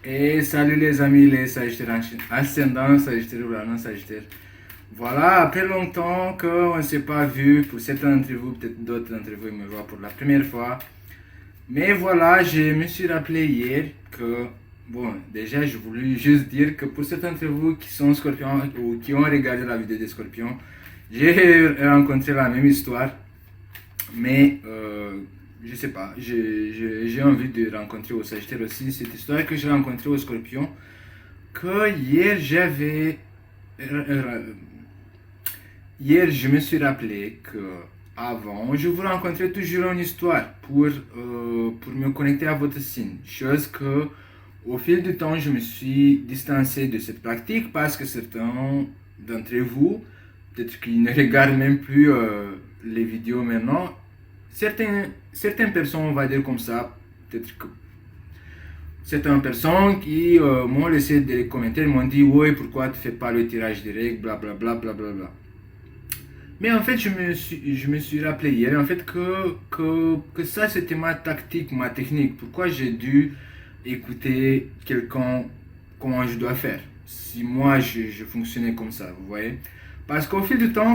Et salut les amis, les Sagittaires ascendants, Sagittaire ou la non Sagittaire. Voilà, après longtemps qu'on ne s'est pas vu, pour certains d'entre vous, peut-être d'autres d'entre vous me voient pour la première fois. Mais voilà, je me suis rappelé hier que, bon, déjà je voulais juste dire que pour certains d'entre vous qui sont scorpions ou qui ont regardé la vidéo des scorpions, j'ai rencontré la même histoire, mais je sais pas, j'ai envie de rencontrer au Sagittaire aussi cette histoire que j'ai rencontrée au Scorpion, que hier je me suis rappelé que avant je vous rencontrais toujours une histoire pour me connecter à votre signe, chose que au fil du temps je me suis distancé de cette pratique parce que certains d'entre vous, peut-être qu'ils ne regardent même plus les vidéos maintenant, certaines personnes, on va dire comme ça, peut-être que certaines personnes qui m'ont laissé des commentaires, m'ont dit ouais, pourquoi tu fais pas le tirage direct, bla bla bla bla bla bla. Mais en fait, je me suis rappelé hier en fait que ça c'était ma tactique, ma technique. Pourquoi j'ai dû écouter quelqu'un, comment je dois faire si moi je fonctionnais comme ça, vous voyez. Parce qu'au fil du temps,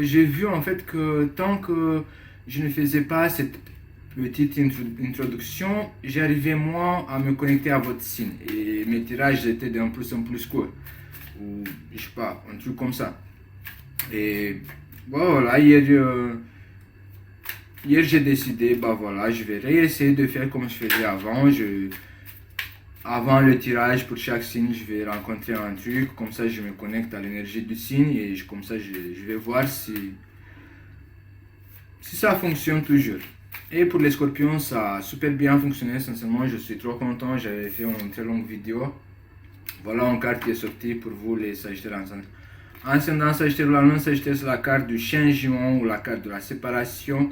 j'ai vu en fait que tant que je ne faisais pas cette petite introduction, j'arrivais moins à me connecter à votre signe. Et mes tirages étaient d'un plus en plus courts. Ou je sais pas, un truc comme ça. Et voilà, hier j'ai décidé, bah voilà, je vais réessayer de faire comme je faisais avant. Avant le tirage pour chaque signe, je vais rencontrer un truc, comme ça je me connecte à l'énergie du signe et comme ça je vais voir si ça fonctionne toujours. Et pour les scorpions, ça a super bien fonctionné, sincèrement, je suis trop content, j'avais fait une très longue vidéo. Voilà une carte qui est sortie pour vous les Sagittaires ascendant Sagittaire ou la non Sagittaire, c'est la carte du changement ou la carte de la séparation.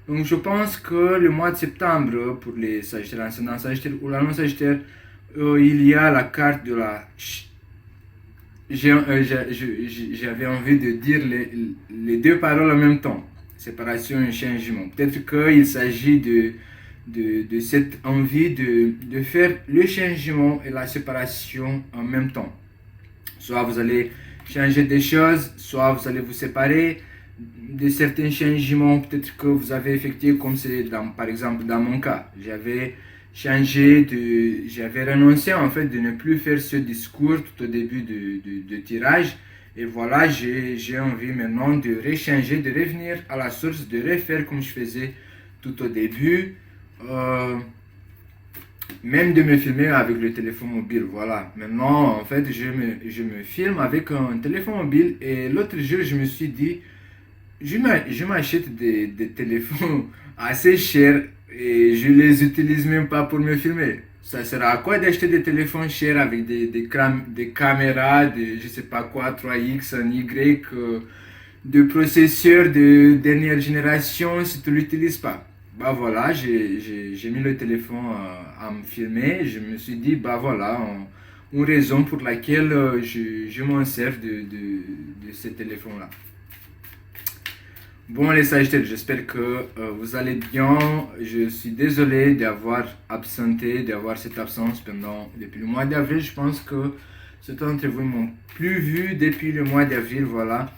Donc je pense que le mois de septembre, pour les Sagittaires ascendant Sagittaire ou la non Sagittaire, il y a la carte de la... J'avais envie de dire les deux paroles en même temps. Séparation et changement. Peut-être qu'il s'agit de cette envie de faire le changement et la séparation en même temps. Soit vous allez changer des choses, soit vous allez vous séparer de certains changements peut-être que vous avez effectués, comme c'est par exemple dans mon cas. J'avais renoncé en fait de ne plus faire ce discours tout au début de tirage. Et voilà, j'ai envie maintenant de rechanger, de revenir à la source, de refaire comme je faisais tout au début. Même de me filmer avec le téléphone mobile, voilà. Maintenant, en fait, je me filme avec un téléphone mobile et l'autre jour, je me suis dit, je m'achète des téléphones assez chers et je les utilise même pas pour me filmer. Ça sert à quoi d'acheter des téléphones chers avec des caméras, je sais pas quoi, 3X, un Y, de processeurs de dernière génération si tu l'utilises pas? Bah voilà, j'ai mis le téléphone à me filmer. Je me suis dit, bah voilà, une raison pour laquelle je m'en sers de ce téléphone-là. Bon les Sagittaires, j'espère que vous allez bien. Je suis désolé d'avoir absenté, d'avoir cette absence depuis le mois d'avril. Je pense que certains d'entre vous m'ont plus vu depuis le mois d'avril, voilà.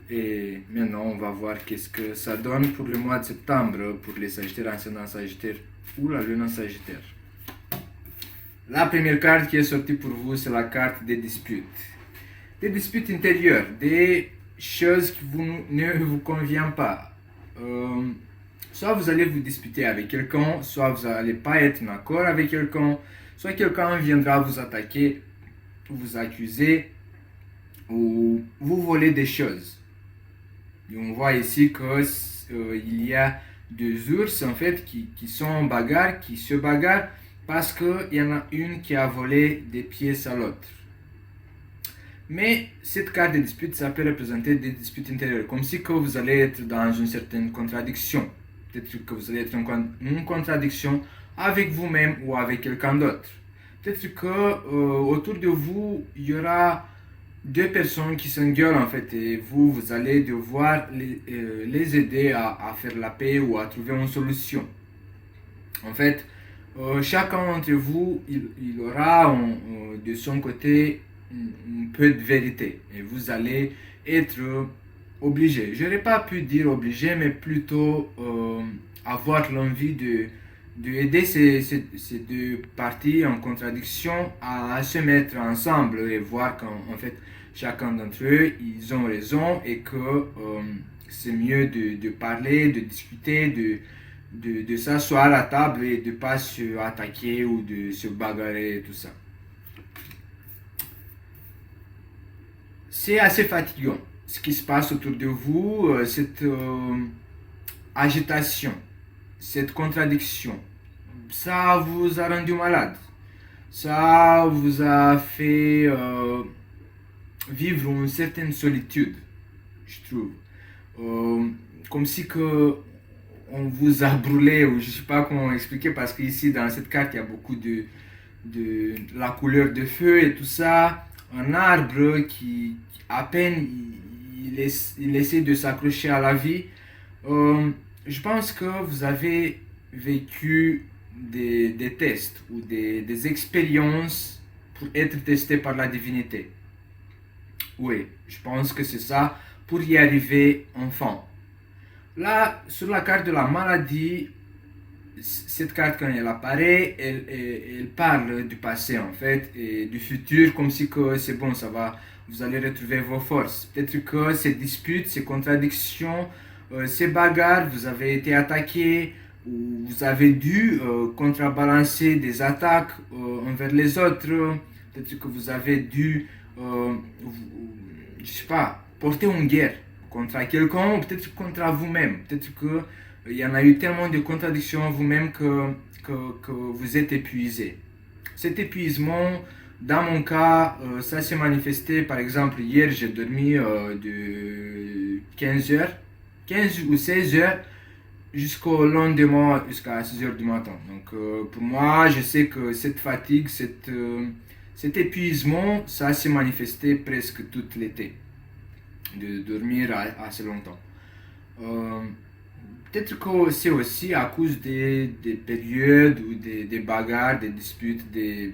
Et maintenant, on va voir qu'est-ce que ça donne pour le mois de septembre pour les Sagittaires ascendant Sagittaire ou la Lune en Sagittaire. La première carte qui est sortie pour vous, c'est la carte des disputes. Des disputes intérieures, des choses qui ne vous conviennent pas. Soit vous allez vous disputer avec quelqu'un, soit vous n'allez pas être d'accord avec quelqu'un, soit quelqu'un viendra vous attaquer, vous accuser ou vous voler des choses. Et on voit ici qu'il y a deux ours en fait qui sont en bagarre, qui se bagarrent parce qu'il y en a une qui a volé des pièces à l'autre. Mais cette carte de dispute, ça peut représenter des disputes intérieures, comme si que vous allez être dans une certaine contradiction. Peut-être que vous allez être en une contradiction avec vous-même ou avec quelqu'un d'autre. Peut-être que autour de vous, il y aura deux personnes qui s'engueulent en fait et vous allez devoir les aider à faire la paix ou à trouver une solution. En fait, chacun d'entre vous, il aura de son côté un peu de vérité. Et vous allez être obligé. Je n'aurais pas pu dire obligé, mais plutôt avoir l'envie de aider ces deux parties en contradiction à se mettre ensemble et voir qu'en fait, chacun d'entre eux, ils ont raison et que c'est mieux de parler, de discuter, de s'asseoir à la table et de ne pas se attaquer ou de se bagarrer et tout ça. C'est assez fatigant ce qui se passe autour de vous, cette agitation, cette contradiction. Ça vous a rendu malade. Ça vous a fait vivre une certaine solitude, je trouve. Comme si que on vous a brûlé, ou je ne sais pas comment expliquer, parce qu'ici dans cette carte il y a beaucoup de la couleur de feu et tout ça. Un arbre qui à peine il essaie de s'accrocher à la vie. Je pense que vous avez vécu des tests ou des expériences pour être testé par la divinité. Oui, je pense que c'est ça pour y arriver enfin. Là, sur la carte de la maladie, cette carte, quand elle apparaît, elle parle du passé en fait et du futur, comme si que c'est bon, ça va, vous allez retrouver vos forces. Peut-être que ces disputes, ces contradictions, ces bagarres, vous avez été attaqué ou vous avez dû contrebalancer des attaques envers les autres. Peut-être que vous avez dû, je sais pas, porter une guerre contre quelqu'un ou peut-être contre vous-même. Peut-être que il y en a eu tellement de contradictions en vous-même que vous êtes épuisé. Cet épuisement, dans mon cas, ça s'est manifesté, par exemple, hier, j'ai dormi de 15 heures, 15 ou 16 heures, jusqu'au lendemain, jusqu'à 6 heures du matin. Donc, pour moi, je sais que cette fatigue, cet épuisement, ça s'est manifesté presque tout l'été, de dormir assez longtemps. Peut-être que c'est aussi à cause des périodes ou des bagarres, des disputes, des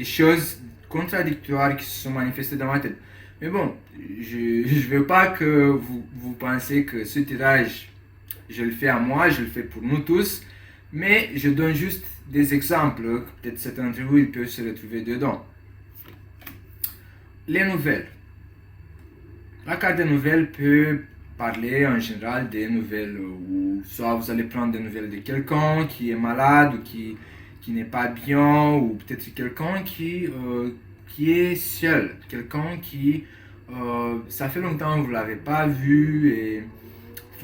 choses contradictoires qui se sont manifestées dans ma tête. Mais bon, je ne veux pas que vous pensez que ce tirage, je le fais à moi, je le fais pour nous tous, mais je donne juste des exemples, peut-être certains d'entre vous ils peuvent se retrouver dedans. Les nouvelles. La carte des nouvelles peut parler en général des nouvelles où soit vous allez prendre des nouvelles de quelqu'un qui est malade ou qui n'est pas bien, ou peut-être quelqu'un qui est seul, quelqu'un qui ça fait longtemps que vous ne l'avez pas vu et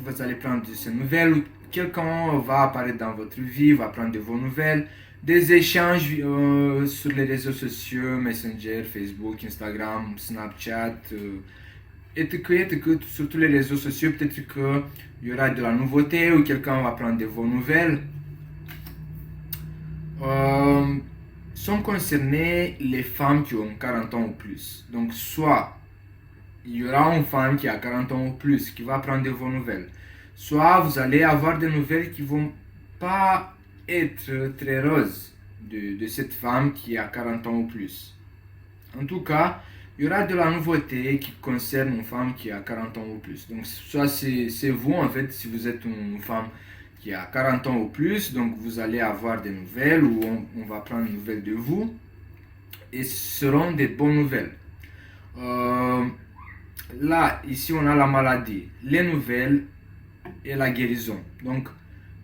vous allez prendre de ces nouvelles, ou quelqu'un va apparaître dans votre vie, va prendre de vos nouvelles, des échanges sur les réseaux sociaux, Messenger, Facebook, Instagram, Snapchat, sur tous les réseaux sociaux, peut-être qu'il y aura de la nouveauté ou quelqu'un va prendre de vos nouvelles. Sont concernées les femmes qui ont 40 ans ou plus. Donc, soit il y aura une femme qui a 40 ans ou plus qui va prendre de vos nouvelles, soit vous allez avoir des nouvelles qui ne vont pas être très roses de cette femme qui a 40 ans ou plus. En tout cas, il y aura de la nouveauté qui concerne une femme qui a 40 ans ou plus. Donc, soit c'est vous, en fait, si vous êtes une femme qui a 40 ans ou plus, donc vous allez avoir des nouvelles ou on va prendre une nouvelle de vous et ce seront des bonnes nouvelles. Là, ici, on a la maladie, les nouvelles et la guérison. Donc,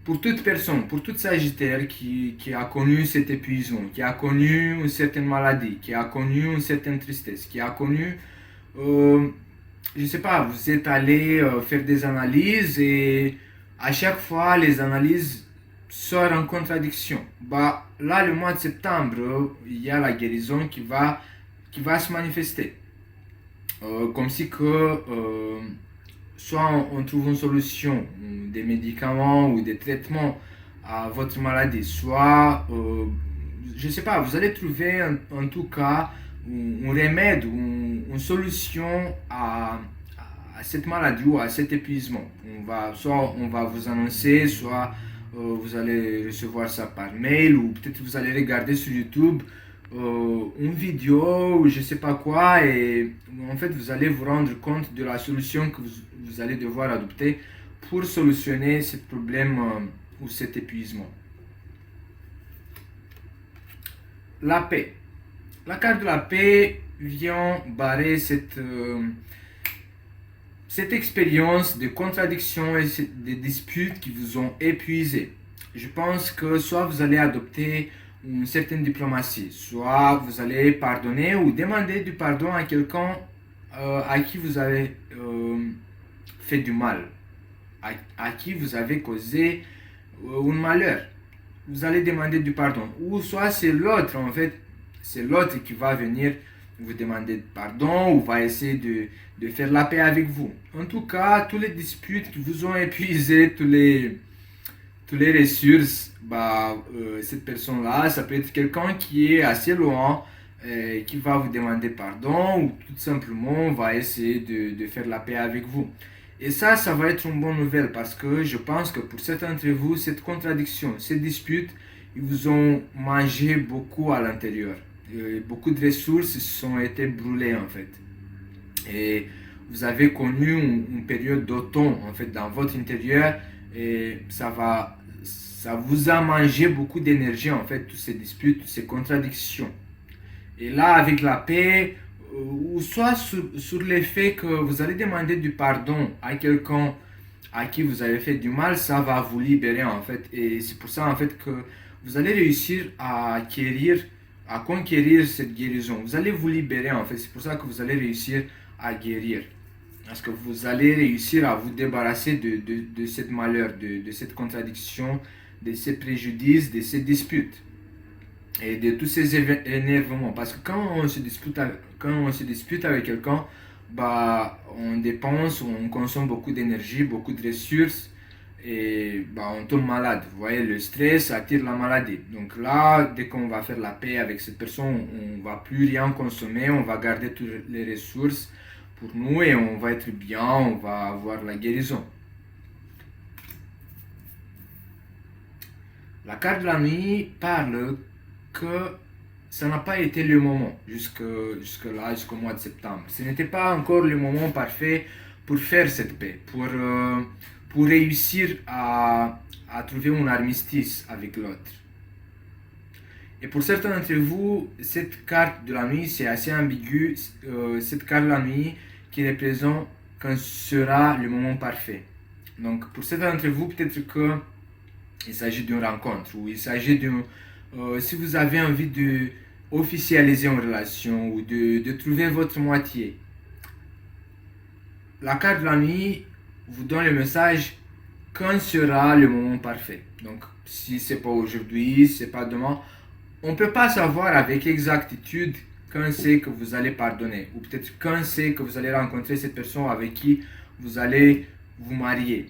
pour toute personne, pour toute Sagittaire qui a connu cet épuisement, qui a connu une certaine maladie, qui a connu une certaine tristesse, qui a connu, je ne sais pas, vous êtes allé faire des analyses et à chaque fois, les analyses sortent en contradiction. Bah, là, le mois de septembre, il y a la guérison qui va se manifester. Comme si que soit on trouve une solution, des médicaments ou des traitements à votre maladie, soit, je ne sais pas, vous allez trouver en tout cas un remède ou une solution à cette maladie ou à cet épuisement. Soit on va vous annoncer, soit vous allez recevoir ça par mail ou peut-être vous allez regarder sur YouTube une vidéo ou je sais pas quoi et en fait vous allez vous rendre compte de la solution que vous allez devoir adopter pour solutionner ce problème ou cet épuisement. La paix. La carte de la paix vient barrer cette expérience de contradictions et de disputes qui vous ont épuisé. Je pense que soit vous allez adopter une certaine diplomatie, soit vous allez pardonner ou demander du pardon à quelqu'un à qui vous avez fait du mal, à qui vous avez causé un malheur. Vous allez demander du pardon. Ou soit c'est l'autre, en fait, c'est l'autre qui va venir vous demander pardon ou va essayer de faire la paix avec vous. En tout cas, tous les disputes qui vous ont épuisé, tous les ressources, cette personne-là, ça peut être quelqu'un qui est assez loin, qui va vous demander pardon ou tout simplement va essayer de faire la paix avec vous. Et ça va être une bonne nouvelle parce que je pense que pour certains d'entre vous, cette contradiction, cette dispute, ils vous ont mangé beaucoup à l'intérieur. Beaucoup de ressources ont été brûlées en fait. Et vous avez connu une période d'automne en fait dans votre intérieur et ça vous a mangé beaucoup d'énergie en fait, toutes ces disputes, toutes ces contradictions. Et là, avec la paix, ou soit sur le fait que vous allez demander du pardon à quelqu'un à qui vous avez fait du mal, ça va vous libérer en fait. Et c'est pour ça en fait que vous allez réussir à conquérir cette guérison. Vous allez vous libérer en fait. C'est pour ça que vous allez réussir à guérir. Parce que vous allez réussir à vous débarrasser de cette malheur, de cette contradiction, de ces préjudices, de ces disputes et de tous ces énervements. Parce que quand on se dispute avec quelqu'un, on dépense, on consomme beaucoup d'énergie, beaucoup de ressources et on tombe malade. Vous voyez, le stress attire la maladie. Donc là, dès qu'on va faire la paix avec cette personne, on ne va plus rien consommer, on va garder toutes les ressources pour nous et on va être bien, on va avoir la guérison. La carte de la nuit parle que ça n'a pas été le moment jusqu'au mois de septembre. Ce n'était pas encore le moment parfait pour faire cette paix, pour réussir à trouver un armistice avec l'autre. Et pour certains d'entre vous, cette carte de la nuit, c'est assez ambigu. Cette carte de la nuit qui représente quand sera le moment parfait. Donc pour certains d'entre vous, peut-être qu'il s'agit d'une rencontre ou il s'agit d'une... si vous avez envie de officialiser une relation ou de trouver votre moitié, la carte de la nuit vous donne le message quand sera le moment parfait. Donc si c'est pas aujourd'hui, si c'est pas demain, on ne peut pas savoir avec exactitude quand c'est que vous allez pardonner ou peut-être quand c'est que vous allez rencontrer cette personne avec qui vous allez vous marier.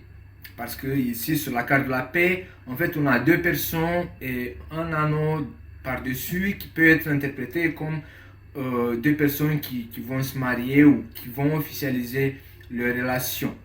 Parce que ici, sur la carte de la paix, en fait, on a deux personnes et un anneau par-dessus qui peut être interprété comme deux personnes qui vont se marier ou qui vont officialiser leur relation.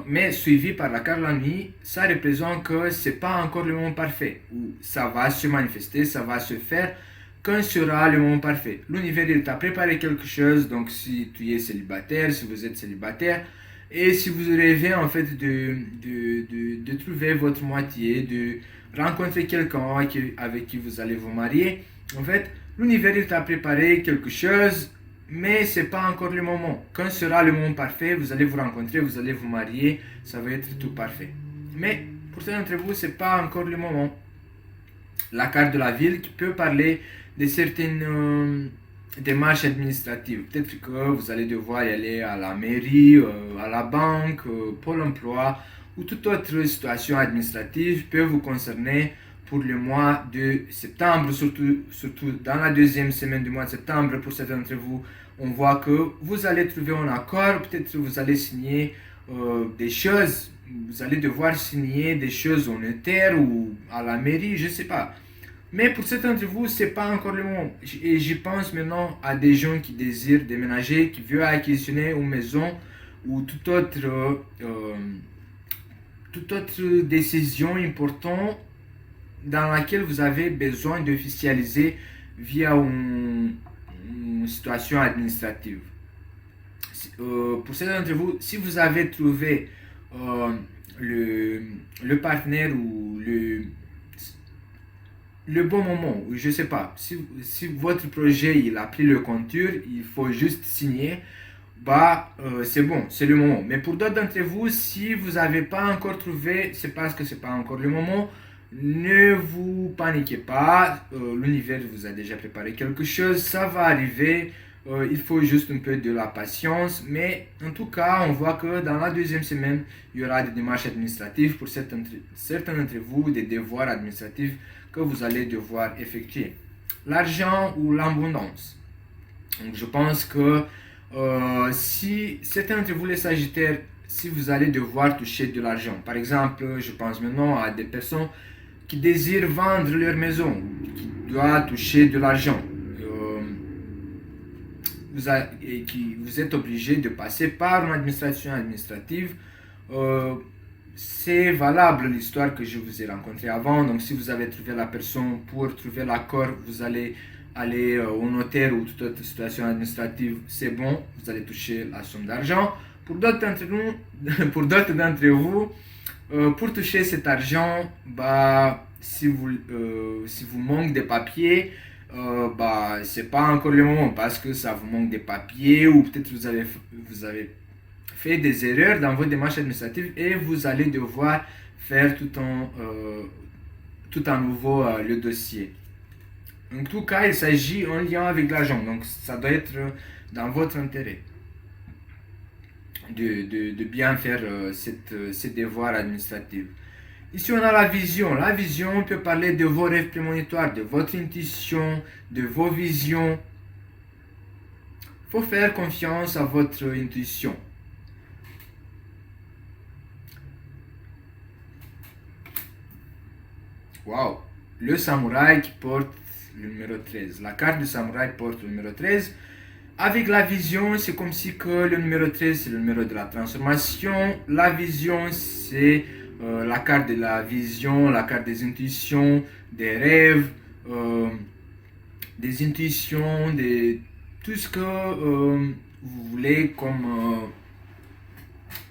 Mais suivi par la carte de la nuit, ça représente que ce n'est pas encore le moment parfait, où ça va se manifester, ça va se faire quand sera le moment parfait. L'univers il t'a préparé quelque chose, donc si tu es célibataire, si vous êtes célibataire, et si vous rêvez en fait de trouver votre moitié, de rencontrer quelqu'un avec qui vous allez vous marier, en fait, l'univers il t'a préparé quelque chose, mais ce n'est pas encore le moment. Quand sera le moment parfait, vous allez vous rencontrer, vous allez vous marier, ça va être tout parfait. Mais pour certains d'entre vous, ce n'est pas encore le moment. La carte de la ville qui peut parler de certaines démarches administratives. Peut-être que vous allez devoir y aller à la mairie, à la banque, Pôle emploi ou toute autre situation administrative peut vous concerner pour le mois de septembre, surtout dans la deuxième semaine du mois de septembre. Pour certains d'entre vous, on voit que vous allez trouver un accord, peut-être que vous allez signer des choses, vous allez devoir signer des choses au notaire ou à la mairie, je ne sais pas. Mais pour certains d'entre vous, ce n'est pas encore le moment. Et j'y pense maintenant à des gens qui désirent déménager, qui veulent acquisitionner une maison ou toute toute autre décision importante dans laquelle vous avez besoin d'officialiser via une situation administrative. Pour certains d'entre vous, si vous avez trouvé le partenaire ou le bon moment, je ne sais pas, si votre projet il a pris le contour, il faut juste signer, c'est bon, c'est le moment. Mais pour d'autres d'entre vous, si vous n'avez pas encore trouvé, c'est parce que c'est pas encore le moment. Ne vous paniquez pas, l'univers vous a déjà préparé quelque chose, ça va arriver. Il faut juste un peu de la patience, mais en tout cas, on voit que dans la deuxième semaine, il y aura des démarches administratives pour certains d'entre vous, des devoirs administratifs que vous allez devoir effectuer. L'argent ou l'abondance. Donc, je pense que si certains d'entre vous, les Sagittaires, si vous allez devoir toucher de l'argent, par exemple, je pense maintenant à des personnes qui désirent vendre leur maison, qui doivent toucher de l'argent. Vous êtes obligé de passer par une administration administrative. C'est valable l'histoire que je vous ai rencontrée avant. Donc si vous avez trouvé la personne pour trouver l'accord, vous allez aller au notaire ou toute autre situation administrative, c'est bon, vous allez toucher la somme d'argent. Pour d'autres d'entre vous, pour toucher cet argent, si vous manquez de papiers, c'est pas encore le moment parce que ça vous manque de papiers ou peut-être vous avez fait des erreurs dans vos démarches administratives et vous allez devoir faire tout en nouveau le dossier. En tout cas, il s'agit en lien avec l'argent, donc ça doit être dans votre intérêt de bien faire ces devoirs administratifs. Ici, on a la vision. La vision peut parler de vos rêves prémonitoires, de votre intuition, de vos visions. Il faut faire confiance à votre intuition. Waouh! Le samouraï qui porte le numéro 13. La carte du samouraï porte le numéro 13. Avec la vision, c'est comme si que le numéro 13, c'est le numéro de la transformation. La vision, c'est la carte de la vision, la carte des intuitions, des rêves, des intuitions, tout ce que vous voulez comme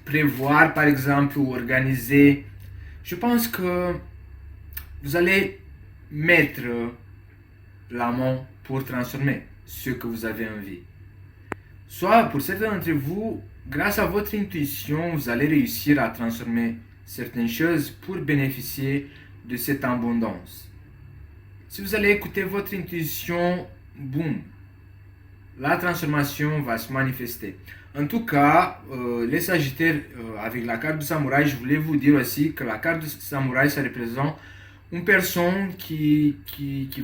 prévoir par exemple ou organiser. Je pense que vous allez mettre la main pour transformer ce que vous avez envie. Soit pour certains d'entre vous, grâce à votre intuition, vous allez réussir à transformer certaines choses pour bénéficier de cette abondance. Si vous allez écouter votre intuition, boum, la transformation va se manifester. En tout cas, les Sagittaires, avec la carte du samouraï, je voulais vous dire aussi que la carte du samouraï, ça représente une personne qui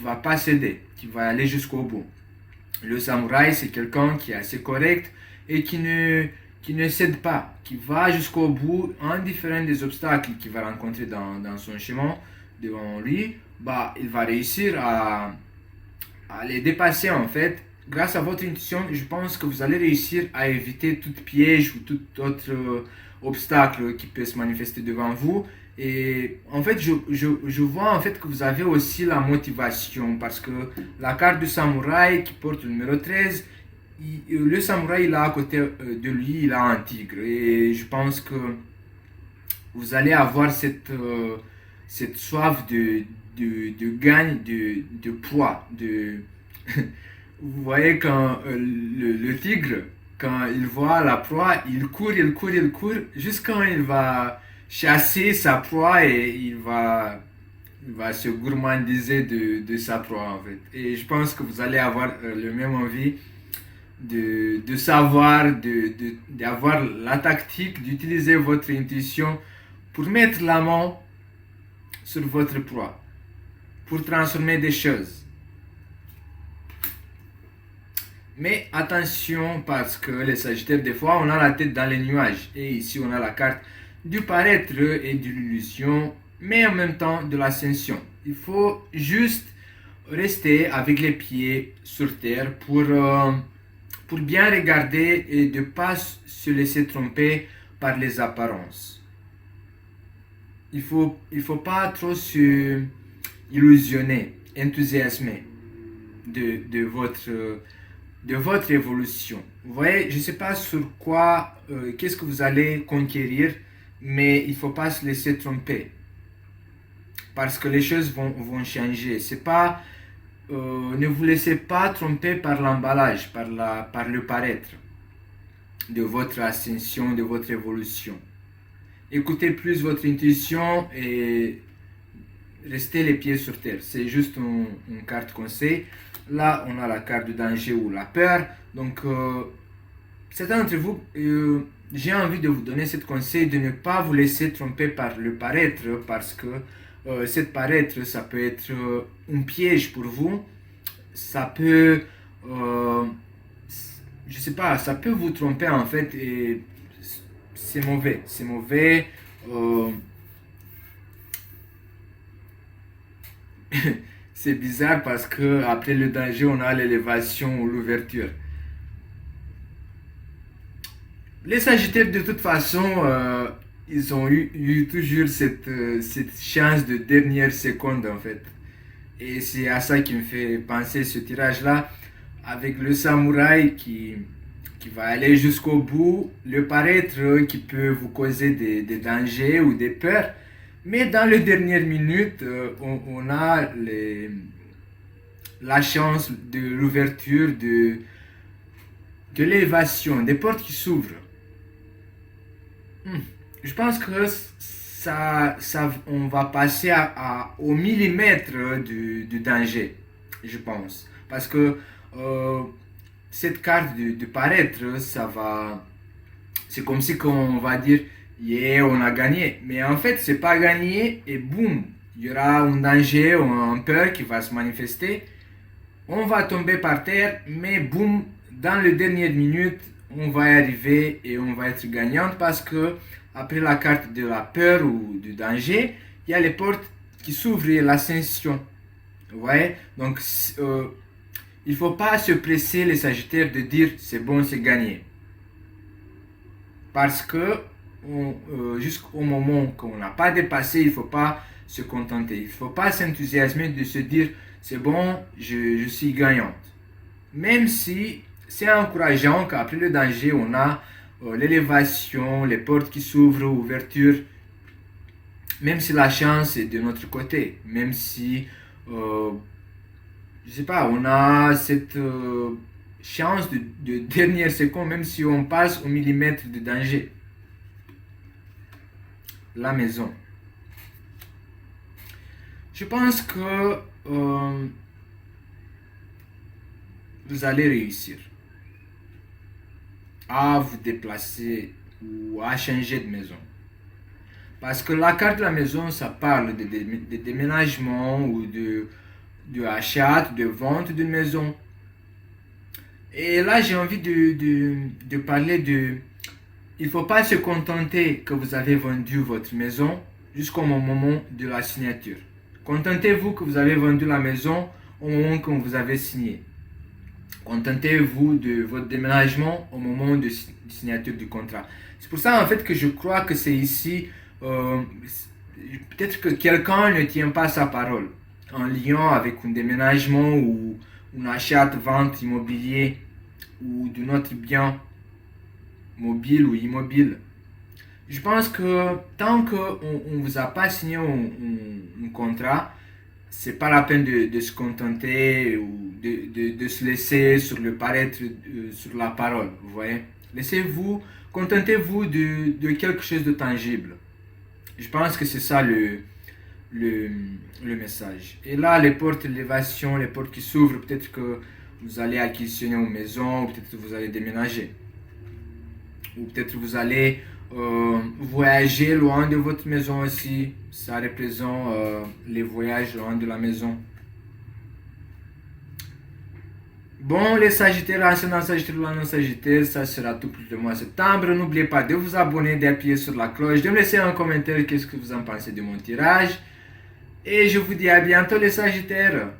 va pas céder, qui va aller jusqu'au bout. Le samouraï, c'est quelqu'un qui est assez correct et qui ne cède pas, qui va jusqu'au bout, indifférent des obstacles qu'il va rencontrer dans son chemin devant lui, il va réussir à les dépasser en fait. Grâce à votre intuition, je pense que vous allez réussir à éviter tout piège ou tout autre obstacle qui peut se manifester devant vous. Et en fait, je vois en fait que vous avez aussi la motivation parce que la carte du samouraï qui porte le numéro 13, le samouraï il a à côté de lui, il a un tigre. Et je pense que vous allez avoir cette soif de gagne, de poids. Vous voyez quand le tigre, quand il voit la proie, il court jusqu'à il va chasser sa proie et il va se gourmandiser de sa proie en fait. Et je pense que vous allez avoir le même envie de savoir, d'avoir la tactique, d'utiliser votre intuition pour mettre la main sur votre proie, pour transformer des choses. Mais attention parce que les Sagittaires, des fois, on a la tête dans les nuages. Et ici, on a la carte du paraître et de l'illusion, mais en même temps de l'ascension. Il faut juste rester avec les pieds sur terre pour bien regarder et de ne pas se laisser tromper par les apparences. il faut pas trop se illusionner, enthousiasmer de votre évolution. Vous voyez, je ne sais pas sur quoi, qu'est-ce que vous allez conquérir, mais il ne faut pas se laisser tromper. Parce que les choses vont changer. C'est pas, ne vous laissez pas tromper par l'emballage, par le paraître de votre ascension, de votre évolution. Écoutez plus votre intuition et restez les pieds sur terre. C'est juste une carte conseil. Là, on a la carte du danger ou la peur. Donc, certains d'entre vous, j'ai envie de vous donner ce conseil de ne pas vous laisser tromper par le paraître, parce que cette paraître, ça peut être un piège pour vous. Ça peut, je sais pas, ça peut vous tromper en fait, et c'est mauvais. C'est mauvais. C'est bizarre parce que après le danger, on a l'élévation ou l'ouverture. Les Sagittaires, de toute façon, ils ont eu toujours cette chance de dernière seconde en fait. Et c'est à ça qui me fait penser ce tirage-là, avec le samouraï qui va aller jusqu'au bout, le paraître qui peut vous causer des dangers ou des peurs. Mais dans les dernières minutes, on a la chance de l'ouverture, de l'élévation, des portes qui s'ouvrent. Je pense que on va passer au millimètre du danger, je pense. Parce que cette carte de paraître, c'est comme si on va dire, yeah, on a gagné. Mais en fait, c'est pas gagné et boum, il y aura un danger ou un peur qui va se manifester. On va tomber par terre, mais boum, dans les dernières minutes, on va y arriver et on va être gagnante, parce que après la carte de la peur ou du danger, il y a les portes qui s'ouvrent et l'ascension. Vous voyez? Donc, il ne faut pas se presser, les Sagittaires, de dire c'est bon, c'est gagné. Parce que jusqu'au moment qu'on n'a pas dépassé, il ne faut pas se contenter. Il ne faut pas s'enthousiasmer de se dire c'est bon, je suis gagnante. Même si c'est encourageant qu'après le danger, on a l'élévation, les portes qui s'ouvrent, ouverture. Même si la chance est de notre côté, même si, je sais pas, on a cette chance de dernière seconde, même si on passe au millimètre de danger. La maison. Je pense que vous allez réussir à vous déplacer ou à changer de maison. Parce que la carte de la maison, ça parle de déménagement ou de achat, de vente d'une maison. Et là, j'ai envie de parler de... Il ne faut pas se contenter que vous avez vendu votre maison jusqu'au moment de la signature. Contentez-vous que vous avez vendu la maison au moment que vous avez signé. Contentez-vous de votre déménagement au moment de signature du contrat. C'est pour ça en fait que je crois que c'est ici, peut-être que quelqu'un ne tient pas sa parole en lien avec un déménagement ou un achat-vente immobilier ou d'un autre bien mobile ou immobile. Je pense que tant qu'on ne vous a pas signé un contrat, c'est pas la peine de se contenter ou de se laisser sur le paraître, sur la parole, vous voyez. Contentez-vous de quelque chose de tangible. Je pense que c'est ça le message. Et là, les portes d'élévation, les portes qui s'ouvrent, peut-être que vous allez acquisitionner une maison, ou peut-être que vous allez déménager. Ou peut-être que vous allez voyager loin de votre maison aussi. Ça représente les voyages loin de la maison. Bon, les Sagittaires, ascendant Sagittaire, l'année Sagittaire, ça sera tout pour le mois de septembre. N'oubliez pas de vous abonner, d'appuyer sur la cloche, de me laisser un commentaire qu'est-ce que vous en pensez de mon tirage. Et je vous dis à bientôt les Sagittaires.